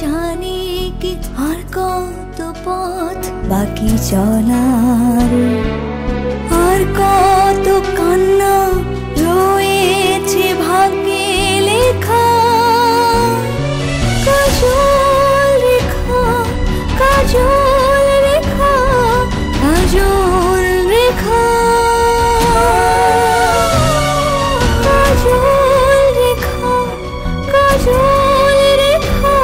জানি কি আর কত পথ বাকি চলার, আর কত কান্না রয়েছে ভাগ্যে লেখা। কাজল রেখা, কাজল রেখা, কাজল রেখা, কাজল রেখা, কাজল রেখা,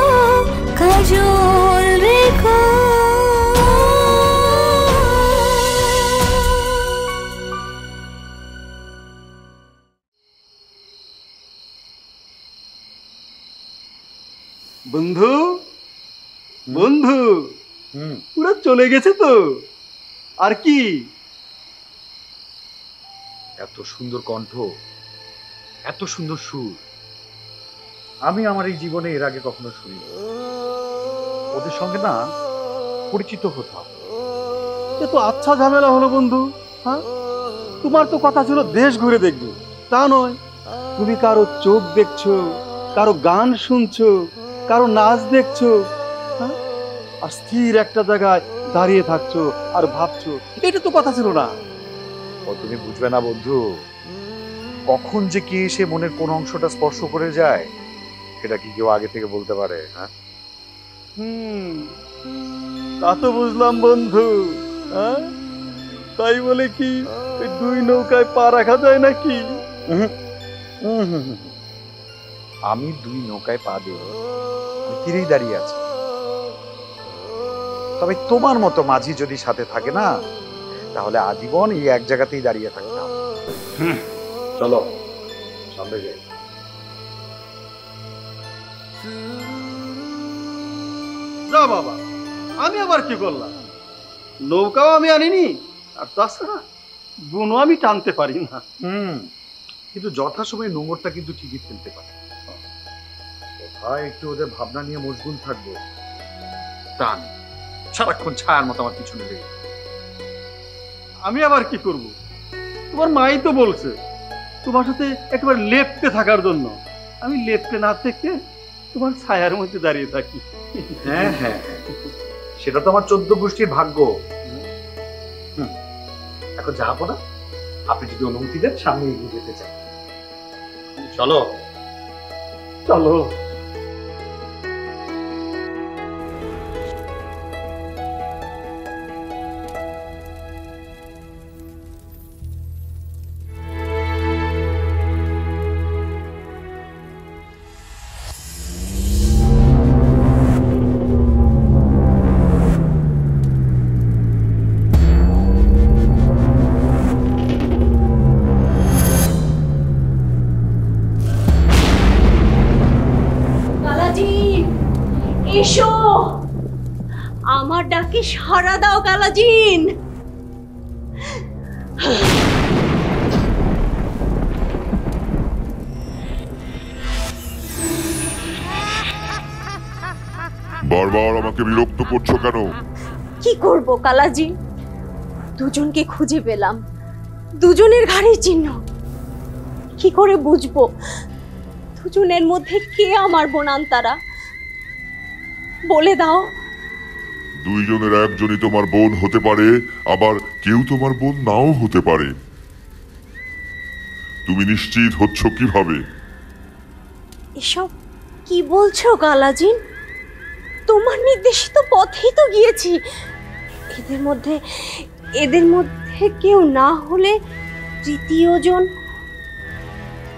কাজল রেখা। বন্ধু, বন্ধু, পুরো চলে গেছে তো, আর কি? এত সুন্দর কণ্ঠ, এত সুন্দর সুর আমি আমার এই জীবনে এর আগে কখনো শুনিনি। ওদের সঙ্গে না পরিচিত হতাম। এ তো আচ্ছা ঝামেলা হলো বন্ধু। হ্যাঁ, তোমার তো কথা ছিল দেশ ঘুরে দেখবে, তা নয়। তুমি কারো চোখ দেখছো, কারো গান শুনছো, কারো নাচ দেখছো, হ্যাঁ, আর স্থির একটা জায়গায় দাঁড়িয়ে থাকছো আর ভাবছো। এটা তো কথা ছিল না। ও তুমি বুঝবে না বন্ধু, কখন যে কে এসে মনের কোন অংশটা স্পর্শ করে যায় সেটা কি কেউ আগে থেকে বলতে পারে? হ্যাঁ, তা তো বুঝলাম বন্ধু। হ্যাঁ, তাই বলে কি দুই নৌকায় পা রাখা যায় নাকি? আমি দুই নৌকায় পা দেব, আমি তীরেই দাঁড়িয়ে আছি। তবে তোমার মতো মাঝি যদি সাথে থাকে না, তাহলে আজীবন এই এক জায়গাতেই দাঁড়িয়ে থাকতাম। চলো সামনে যাই। যা বাবা, আমি আবার কি করলাম? নৌকাও আমি আনিনি, আর তাছাড়া বুনো আমি টানতে পারি না। কিন্তু যথাসময়ে নোংরটা কিন্তু ঠিকই ফেলতে পারে। কোথায় একটু ওদের ভাবনা নিয়ে মশগুল থাকবো, টান সারাক্ষণ ছায়ার মতো আমার পিছনে লেগে। আমি আবার কি করব? তোমার মাই তো বলছে তোমার সাথে একেবারে লেপ্টে থাকার জন্য। আমি লেপ্টে না থেকে তোমার ছায়ার মধ্যে দাঁড়িয়ে থাকি। হ্যাঁ হ্যাঁ, সেটা তো আমার 14 গোষ্ঠীর ভাগ্য। এখন যাবো না, আপনি যদি অনুমতি দেন সামনে এগিয়ে যেতে চান। চলো চলো। এসো, আমার ডাকে সাড়া দাও কালাজিন। বারবার আমাকে বিরক্ত করছো কেন? কি করব কালাজিন, দুজনকে খুঁজে পেলাম, দুজনের ঘাড়ের চিহ্ন। কি করে বুঝবো দুজনের মধ্যে কে আমার বোনান্তারা? বলে দাও। দুইজনের একজনই তোমার বোন হতে পারে, আবার কেউ তোমার বোন নাও হতে পারে। তুমি নিশ্চিত হচ্ছ কিভাবে? এসব কি বলছো কালাজিন? তোমার নির্দেশিত পথেই তো গিয়েছি। এদের মধ্যে কেউ না হলে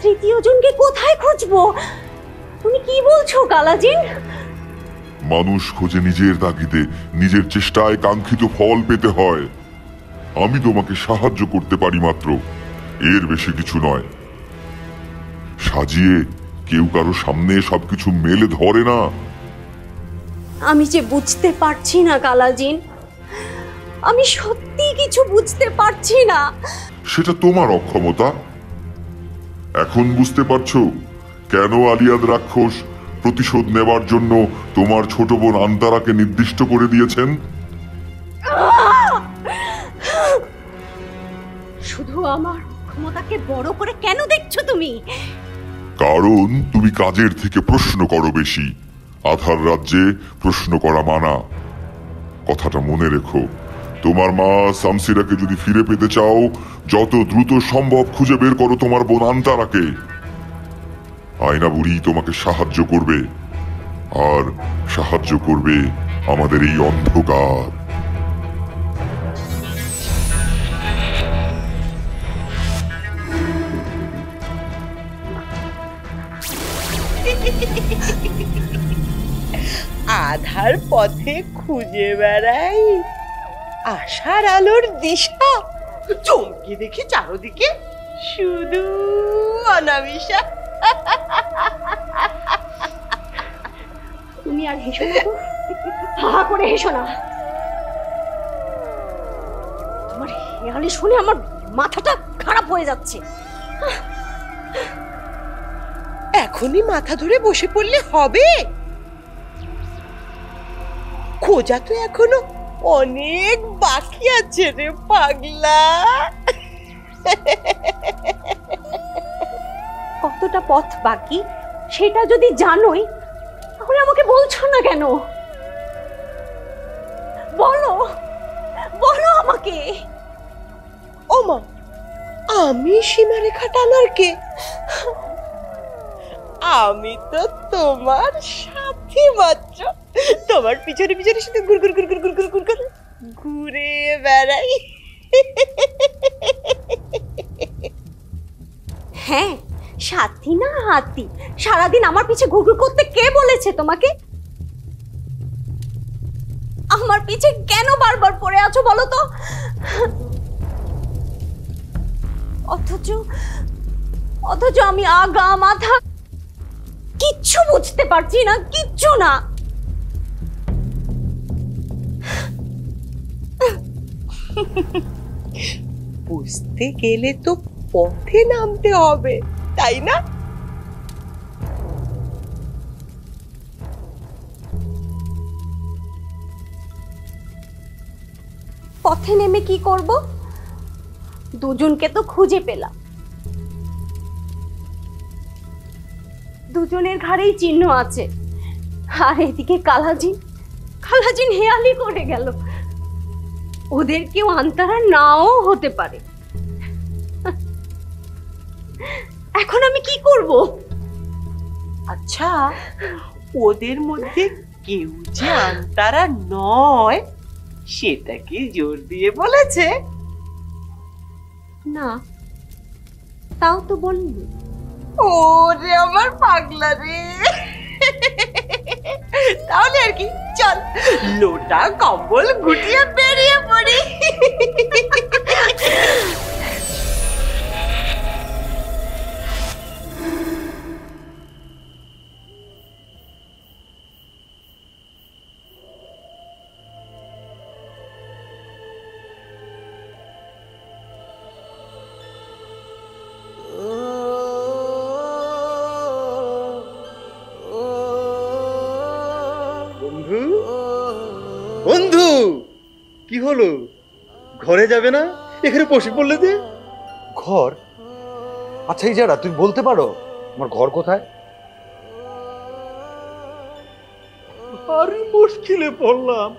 তৃতীয়জনকে কোথায় খুঁজবো? তুমি কি বলছো কালাজিন? মানুষ খোঁজে নিজের তাগিদে, নিজের চেষ্টায় কাঙ্ক্ষিত ফল পেতে হয়। আমি তোমাকে সাহায্য করতে পারি মাত্র, এর বেশি কিছু নয়। সাজিয়ে কেউ কারো সামনে সবকিছু মেলে ধরে না। আমি যে বুঝতে পারছি না কালাজিন, আমি সত্যি কিছু বুঝতে পারছি না। সেটা তোমার অক্ষমতা। এখন বুঝতে পারছো কেন আলিয়াদ রাক্ষস প্রতিশোধ নেবার জন্য তোমার ছোট বোন আন্তারাকে নির্দিষ্ট করে দিয়েছেন? শুধু আমার ক্ষমতাকে বড় করে কেন দেখছো তুমি? কারণ তুমি কাজের থেকে প্রশ্ন করো বেশি, আধার রাজ্যে প্রশ্ন করা মানা। কথাটা মনে রেখো। তোমার মা শামসিরাকে যদি ফিরে পেতে চাও, যত দ্রুত সম্ভব খুঁজে বের করো তোমার বোন আন্তারাকে। আয়না বুড়ি তোমাকে সাহায্য করবে, আর সাহায্য করবে আমাদের এই অন্ধকার। আধার পথে খুঁজে বেড়াই আশার আলোর দিশা। চমকে দেখি চারদিকে শুধু অনামিশা। তুমি আর হেসো না তো, হা হা করে হেসো না। তোমার হেয়ালি শুনে আমার মাথাটা খারাপ হয়ে যাচ্ছে। এখনই মাথা ধরে বসে পড়লে হবে? খোঁজা তো এখনো অনেক বাকি আছে রে পাগলা। কতটা পথ বাকি সেটা যদি জানোই, তাহলে আমাকে বলছো না কেন? বলো, বলো আমাকে। ওমা, আমি সীমারেখা টানার কে? আমি তো তোমার সাথী মাত্র। তোমার পিছনে পিছনে শুধু ঘুর ঘুর ঘুর ঘুর ঘুর ঘুর ঘুর করে ঘুরে বেড়াই। হ্যাঁ, সাথী না হাতি। সারাদিন আমার পিছে ঘুরঘুর করতে কে বলেছে তোমাকে? আমার পিছে কেন বারবার পড়ে আছো বলো তো? অথচ আমি আগা মাথা কিচ্ছু বুঝতে পারছি না, কিচ্ছু না। বুঝতে গেলে তো পথে নামতে হবে, তাই না? পথে নেমে কি করব? দুজনকে তো খুঁজে পেলাম, দুজনের ঘাড়েই চিহ্ন আছে। আর এদিকে কালাজিন হেয়ালি করে গেল। ওদের কেউ আন্তারা নাও হতে পারে। এখন আমি কি করব? আচ্ছা, ওদের মধ্যে কেউ যে আন্তারা নয় সেটা কি জোর দিয়ে বলেছে? না, তাও তো বলনি। ওরে আমার পাগলা রে। তাহলে আর কি, চল লোটা কম্বল গুটিয়ে বেরিয়ে পড়ি। বন্ধু, বন্ধু, কি হলো? ঘরে যাবে না? এখানে বসে পড়লে যে। ঘর? আচ্ছা এই যারা, তুমি বলতে পারো আমার ঘর কোথায়? আরে মুশকিলে পড়লাম।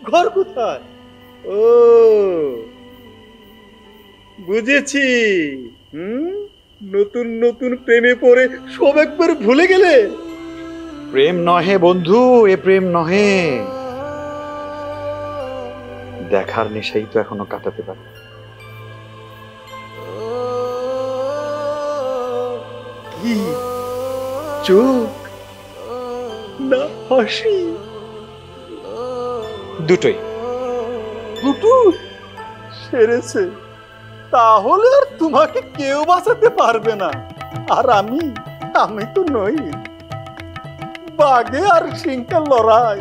ঘর কোথায়? ও বুঝেছি। নতুন নতুন প্রেমে পড়ে সব একবার ভুলে গেলে। প্রেম নহে বন্ধু, এ প্রেম নহে। দেখার নেশাই তো এখনো কাটাতে পারি। কি চোখ না হাসি? দুটোই। দুটো সেরেছে। তাহলে আর তোমাকে কেউ বাঁচাতে পারবে না। আর আমি তো নই। বাঘে আর সিংহের লড়াই।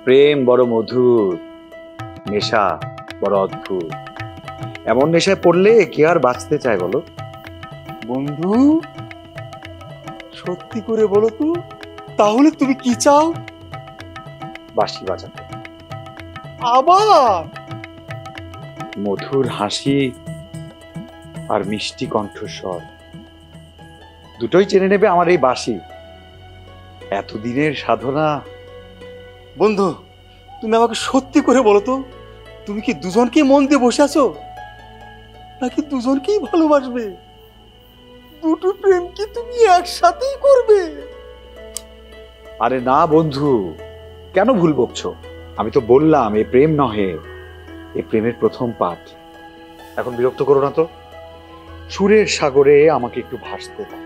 প্রেম বড় মধুর, নেশা বড় অদ্ভুত। এমন নেশায় পড়লে কে আর বাঁচতে চায় বলো? বন্ধু, সত্যি করে বলো তো, তাহলে তুমি কি চাও? বাঁশি বাজাতে, আবার মধুর হাসি আর মিষ্টি কণ্ঠস্বর। দুটোই চেনে নেবে আমার এই বাঁশি। এতদিনের সাধনা। বন্ধু, তুমি আমাকে সত্যি করে বলো তো, তুমি কি দুজনকেই মন দিয়ে বসে আছো, নাকি দুজনকেই ভালোবাসবে? দুটো প্রেম কি তুমি একসাথেই করবে? আরে না বন্ধু, কেন ভুল বকছো? আমি তো বললাম এ প্রেম নহে, এ প্রেমের প্রথম পাঠ। এখন বিরক্ত করো না তো, সুরের সাগরে আমাকে একটু ভাসতে দাও।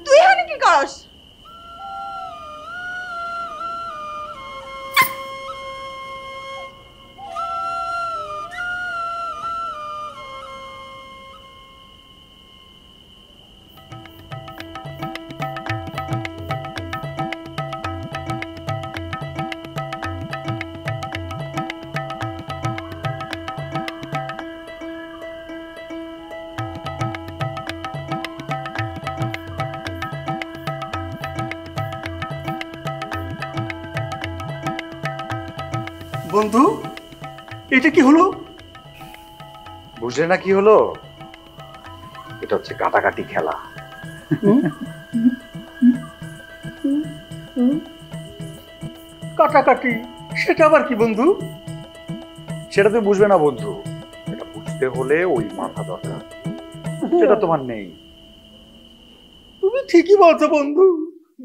তুই এখানে কি করস? বন্ধু, এটা কি হলো? বুঝলে না কি হলো? এটা হচ্ছে কাটাকাটি খেলা। কাটাকাটি? সেটা আবার কি বন্ধু? সেটা তুমি বুঝবে না বন্ধু, এটা বুঝতে হলে ওই মাথা দরকার, সেটা তোমার নেই। তুমি ঠিকই বলছো বন্ধু,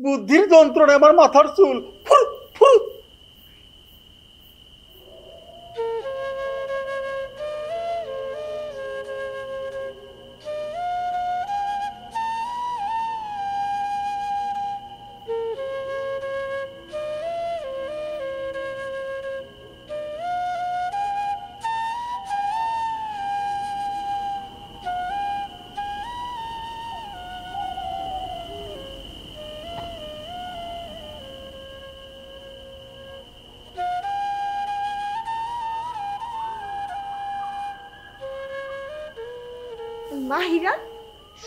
বুদ্ধির যন্ত্রণা আমার মাথার চুল ফুর ফুর। মাহিরা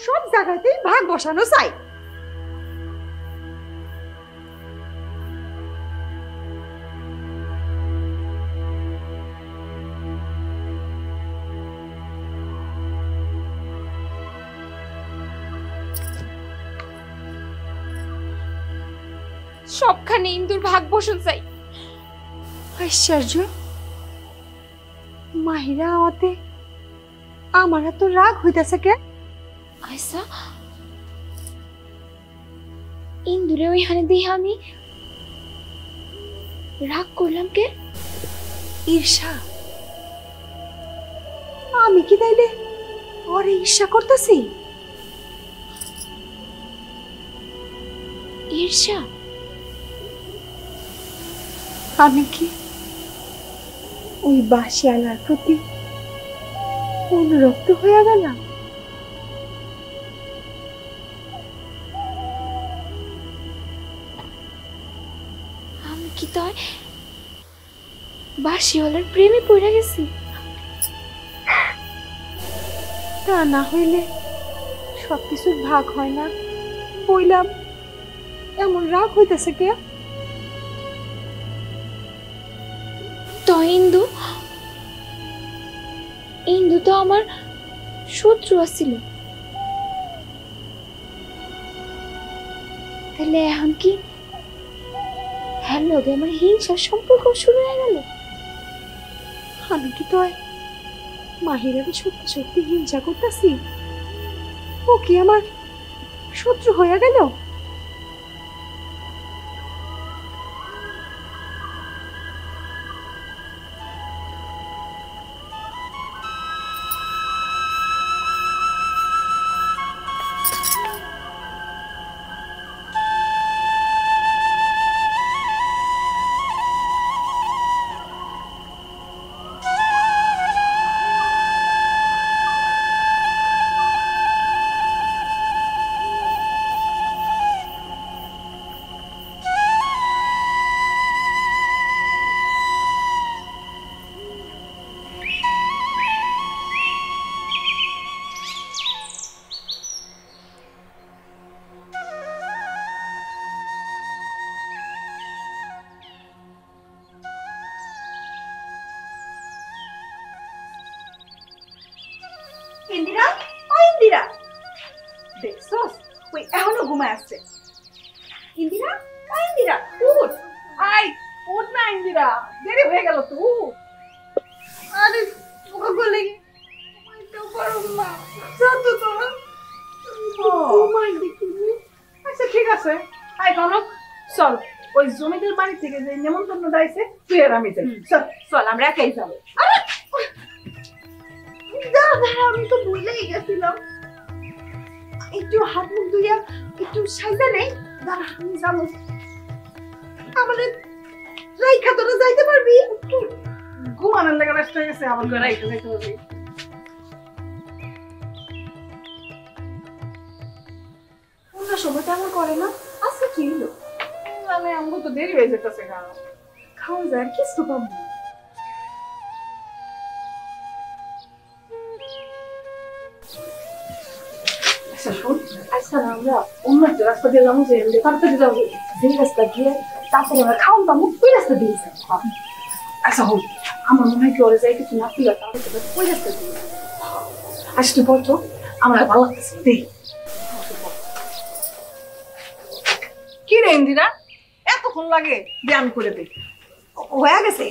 সব জায়গাতেই ভাগ বসানো চাই। সবখানে ইন্দুর ভাগ বসন চাই। আশ্চর্য, মাহিরা আমাতে আমার এত রাগ হইতাছে কে? আয়সা ইন্দুরে ওইখানে দিয়ে আমি রাগ করলাম কে? ঈর্ষা। আমি কি তাইলে ওরে ঈর্ষা করতেছি? ঈর্ষা? আমি কি ওই বাসিয়ালার প্রতি অনুরক্ত হয়ে গেলাম? আমি কি তাই বাসিওয়ালার প্রেমে পড়ে গেছি? তা না হইলে সবকিছুর ভাগ হয় না বইলাম, এমন রাগ হইতেছে কে? তো ইন্দু ইন্দু তো আমার শত্রু আছিল, তাহলে এখন কি হ্যাঁ লগে আমার হিংসার সম্পর্ক শুরু হয়ে গেল? আমি কি তো মাহিরের সত্যি সত্যি হিংসা করতেছি? ও কি আমার শত্রু হয়ে গেল? ইন্দিরা, ও ইন্দিরা, দেখছস ওই এখনো ঘুমায় আসছে। ইন্দিরা, ও ইন্দিরা, উঠ। আই উঠ না ইন্দিরা, দেরি হয়ে গেল তো। আরে তোকে বলে ঘুমাইতেও পারো না, যা তো তোরা। আচ্ছা ঠিক আছে, আই কনক চল, ওই জমিদার বাড়ি থেকে যে নেমন্তন্ন দাইছে তুই আর আমি যাই। চল চল, আমরা একাই যাবো। দাদা আমি তো ভুলেই গেছিলাম, একটু হাত মুখ ধুইয়া একটু সাইজা নেই। দাদা আমি যাবো, আমাদের রাইখা তোরা যাইতে পারবি? ঘুমানোর লেগে ব্যস্ত হয়ে গেছে, আমার রাইখা যাইতে পারবি? অন্য সময় তেমন করে না, আজকে কি হলো? মানে আমার তো দেরি হয়ে যেতেছে, খাওয়া যায় কিছু পাবো না। আচ্ছা আমরা অন্য একটা রাস্তা দিয়ে যাবো, যে তাড়াতাড়ি যাবো, যে রাস্তা গিয়ে তারপরে আমরা খাওয়ান পাবো ওই রাস্তা দিয়ে যাবো। আচ্ছা হোক, আমার মনে হয় কি ওরা যাই কিছু না পেলে তাহলে ওই রাস্তা দিয়ে আচ্ছা তুই বলছো, আমার ভালো লাগতেছে। কি রে ইন্দিরা, এতক্ষণ লাগে? ব্যায়াম করে দে, হয়ে গেছে।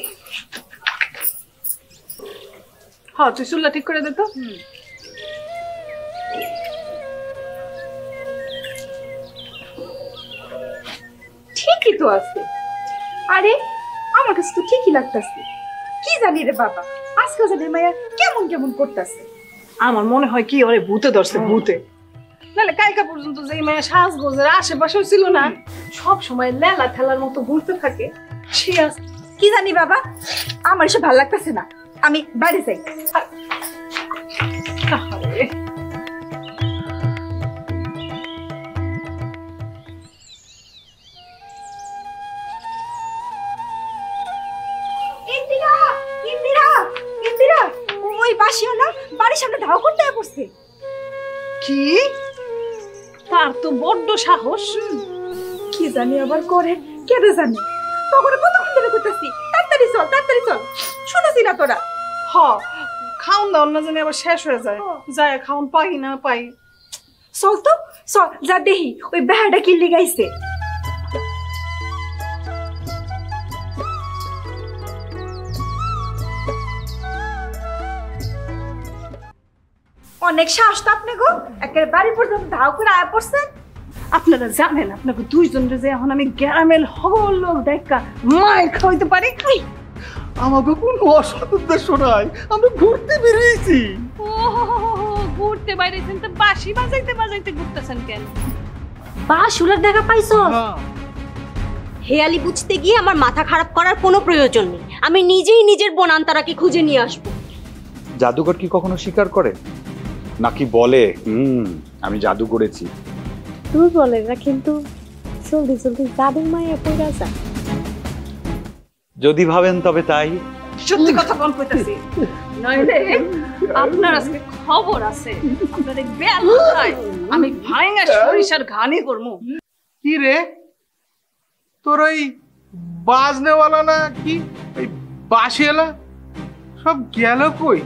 হ্যাঁ তুই চুল্লা ঠিক করে দে তো। ঠিকই তো আছে, আরে আমার কাছে তো ঠিকই লাগতেছে। কি জানি রে বাবা, আজকে জানি মায়া কেমন কেমন করতেছে। আমার মনে হয় কি ওরে ভূতে ধরছে, ভূতে। নাহলে কালকা পর্যন্ত যে মায়া সাজগোজের আশেপাশেও ছিল না, সব সময় লেলা ঠেলার মতো ঘুরতে থাকে, সে কি জানি বাবা, আমার এসব ভালো লাগতেছে না, আমি বাড়ি যাই। বাড়ির সামনে ধাও করতে পড়ছে। কি তার তো বড্ড সাহস, কি জানি আবার করে, কেটে জানি। তখন কতক্ষণ ধরে করতেছি, তাড়াতাড়ি চল তাড়াতাড়ি চল, শুনেছি না তোরা? হ খাউন দাও না জানি আবার শেষ হয়ে যায়, যায় খাউন পাই না পাই। চল তো চল, যা দেখি ওই বেহাটা কি লিগাইছে। অনেক সাহস তো আপনি গো, একেবারে বাড়ি পর্যন্ত ধাও করে আয়া পড়ছেন। আপনারা জানেন আপনাকে দুইজনের যে এখন আমি গ্যারামেল হগল লোক দেখা মায়ের খাওয়াইতে পারি। আমাকে কোনো অসৎ উদ্দেশ্য নাই, আমরা ঘুরতে বেরিয়েছি। ও ঘুরতে বাইরেছেন তো বাঁশি বাজাইতে বাজাইতে ঘুরতেছেন কেন? বাসুলার দেখা পাইছো? হেয়ালি বুঝতে গিয়ে আমার মাথা খারাপ করার কোনো প্রয়োজন নেই। আমি নিজেই নিজের বোন আন্তারাকে খুঁজে নিয়ে আসবো। জাদুকর কি কখনো স্বীকার করে নাকি বলে আমি জাদু করেছি? তুই বলে না, কিন্তু জলদি জলদি জাদুর মায়া পড়া যা। যদি ভাবেন তবে তাই। সত্যি কথা বল কইতাছি, নইলে আপনার আজকে খবর আছে। আপনার এই বেলায় আমি ভাঙা সরিষার ঘানি করবো। কি রে, তোর ওই বাজনেওয়ালা না কি এই বাসিওয়ালা সব গেল কই?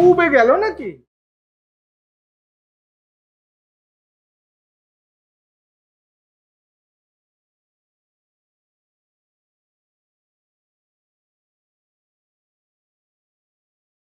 উবে গেল নাকি?